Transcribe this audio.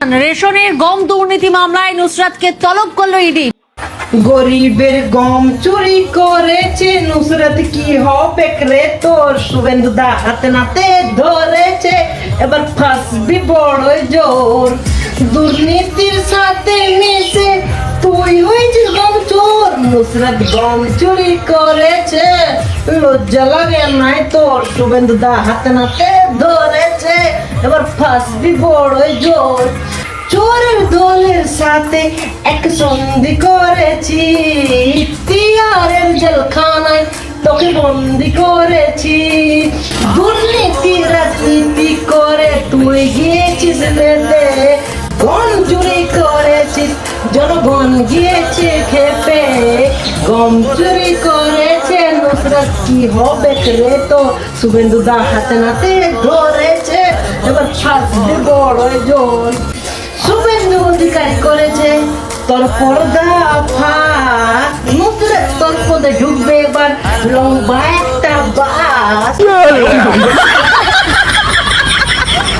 রেশনের গম দুর্নীতি মামলায় নুসরাতকে তলব করল ইডি। গরিবের গম চুরি করেছে নুসরাত, কি হবে রে তোর? শুভেন্দু দা হাতে নাতে ধরেছে, এবার ফাঁসবি বড় জোর। দুর্নীতির সাথে মিশে তুই হয়েছিস গম চোর। নুসরাত গম চুরি করেছে, লজ্জা লাগে নাই তোর? শুভেন্দু দা হাতে নাতে ধরেছে, এবার ফাঁসবি বড় জোর। চোরের দলের সাথে এক সন্ধি করেছি, তিয়ারের জেলখানায় তোকে বন্দি করেছি। দুর্নীতি রাজনীতি করে তুই গিয়েছিস বেঁধে, গম চুরি করেছিস জনগণ গিয়েছে খেপে। গম চুরি করেছে নুসরাত, কি হবে রে তো? শুভেন্দু দা হাতে নাতে ধরেছে, এবার ফাঁসবে বড় জোর। শুভেন্দু অধিকারী করেছে তোর পর্দা ফাঁক, নুসরাত তোর পদে ঢুকবে এবার লম্বা একটা বাস।